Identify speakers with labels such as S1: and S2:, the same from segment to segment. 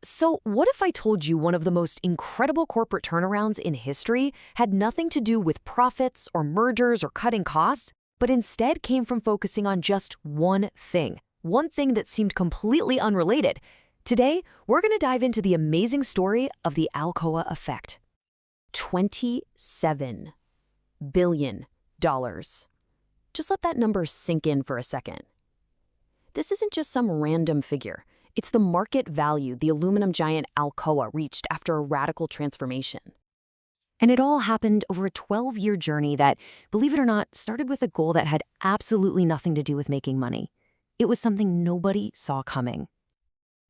S1: So, what if I told you one of the most incredible corporate turnarounds in history had nothing to do with profits or mergers or cutting costs, but instead came from focusing on just one thing that seemed completely unrelated? Today, we're going to dive into the amazing story of the Alcoa effect. $27 billion. Just let that number sink in for a second. This isn't just some random figure. It's the market value the aluminum giant Alcoa reached after a radical transformation. And it all happened over a 12-year journey that, believe it or not, started with a goal that had absolutely nothing to do with making money. It was something nobody saw coming.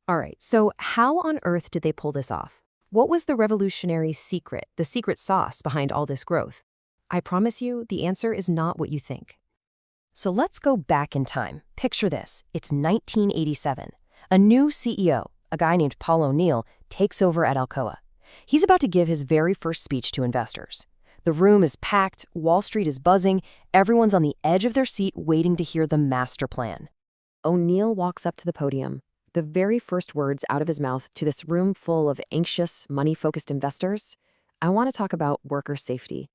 S1: All right, so how on earth did they pull this off? What was the revolutionary secret, the secret sauce behind all this growth? I promise you, the answer is not what you think. So let's go back in time. Picture this. It's 1987. A new CEO, a guy named Paul O'Neill, takes over at Alcoa. He's about to give his very first speech to investors. The room is packed, Wall Street is buzzing, everyone's on the edge of their seat waiting to hear the master plan. O'Neill walks up to the podium. The very first words out of his mouth to this room full of anxious, money-focused investors: "I want to talk about worker safety."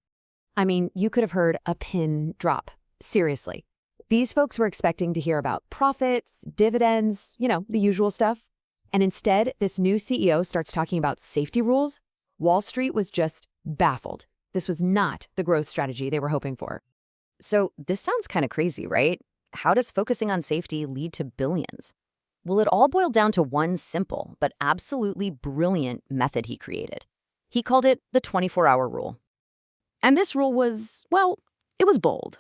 S1: I mean, you could have heard a pin drop. Seriously. These folks were expecting to hear about profits, dividends, the usual stuff. And instead, this new CEO starts talking about safety rules. Wall Street was just baffled. This was not the growth strategy they were hoping for. So this sounds kind of crazy, right? How does focusing on safety lead to billions? Well, it all boiled down to one simple but absolutely brilliant method he created. He called it the 24-hour rule. And this rule was, well, it was bold.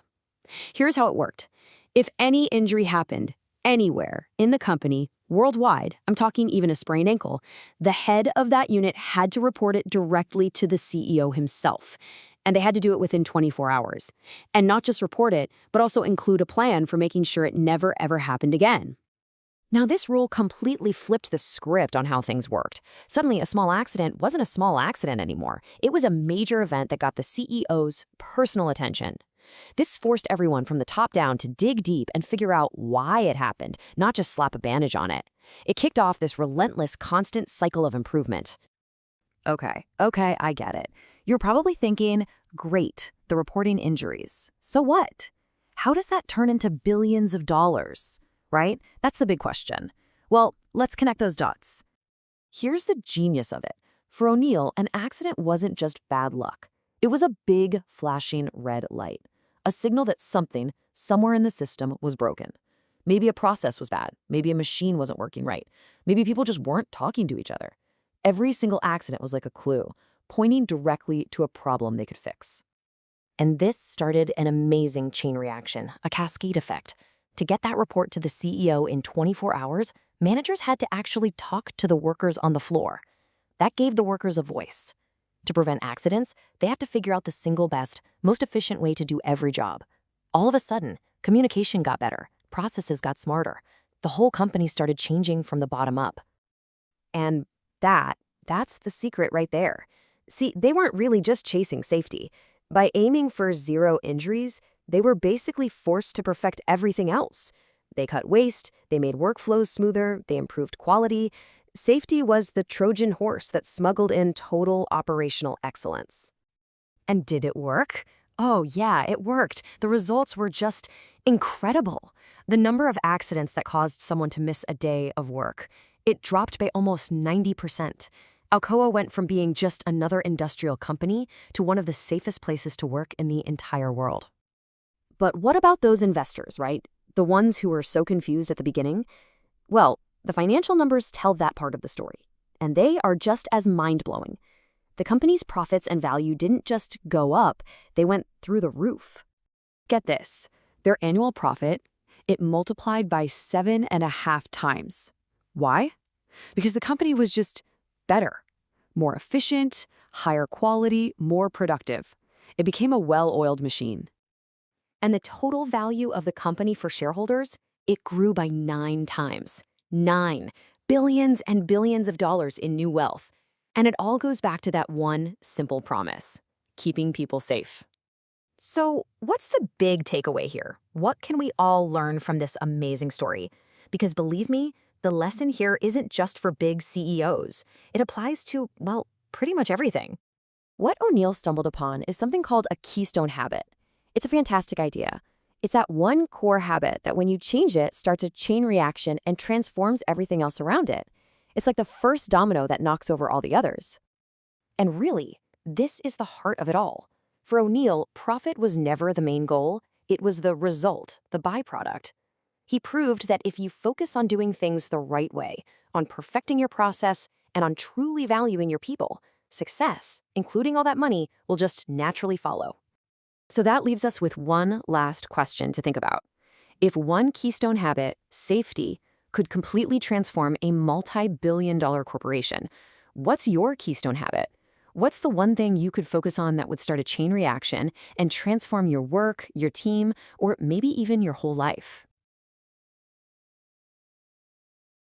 S1: Here's how it worked. If any injury happened anywhere in the company, worldwide, I'm talking even a sprained ankle, the head of that unit had to report it directly to the CEO himself. And they had to do it within 24 hours. And not just report it, but also include a plan for making sure it never ever happened again. Now, this rule completely flipped the script on how things worked. Suddenly, a small accident wasn't a small accident anymore. It was a major event that got the CEO's personal attention. This forced everyone from the top down to dig deep and figure out why it happened, not just slap a bandage on it. It kicked off this relentless, constant cycle of improvement. Okay, I get it. You're probably thinking, great, the reporting injuries. So what? How does that turn into billions of dollars? Right? That's the big question. Well, let's connect those dots. Here's the genius of it. For O'Neill, an accident wasn't just bad luck. It was a big, flashing red light. A signal that something, somewhere in the system, was broken. Maybe a process was bad. Maybe a machine wasn't working right. Maybe people just weren't talking to each other. Every single accident was like a clue, pointing directly to a problem they could fix. And this started an amazing chain reaction, a cascade effect. To get that report to the CEO in 24 hours, managers had to actually talk to the workers on the floor. That gave the workers a voice. To prevent accidents, they have to figure out the single best, most efficient way to do every job. All of a sudden, communication got better, processes got smarter. The whole company started changing from the bottom up. And that's the secret right there. See, they weren't really just chasing safety. By aiming for 0 injuries, they were basically forced to perfect everything else. They cut waste, they made workflows smoother, they improved quality. Safety was the Trojan horse that smuggled in total operational excellence. And did it work? Oh yeah, it worked. The results were just incredible. The number of accidents that caused someone to miss a day of work, it dropped by almost 90%. Alcoa went from being just another industrial company to one of the safest places to work in the entire world. But what about those investors, right? The ones who were so confused at the beginning? Well, the financial numbers tell that part of the story, and they are just as mind-blowing. The company's profits and value didn't just go up, they went through the roof. Get this, their annual profit, it multiplied by 7.5 times. Why? Because the company was just better, more efficient, higher quality, more productive. It became a well-oiled machine. And the total value of the company for shareholders, it grew by 9 times. 9 billions and billions of dollars in new wealth. And it all goes back to that one simple promise: keeping people safe. So what's the big takeaway here? What can we all learn from this amazing story? Because believe me, the lesson here isn't just for big CEOs. It applies to, well, pretty much everything. What O'Neill stumbled upon is something called a Keystone Habit. It's a fantastic idea. It's that one core habit that when you change it, starts a chain reaction and transforms everything else around it. It's like the first domino that knocks over all the others. And really, this is the heart of it all. For O'Neill, profit was never the main goal. It was the result, the byproduct. He proved that if you focus on doing things the right way, on perfecting your process, and on truly valuing your people, success, including all that money, will just naturally follow. So that leaves us with one last question to think about. If one keystone habit, safety, could completely transform a multi-billion-dollar corporation, what's your keystone habit? What's the one thing you could focus on that would start a chain reaction and transform your work, your team, or maybe even your whole life?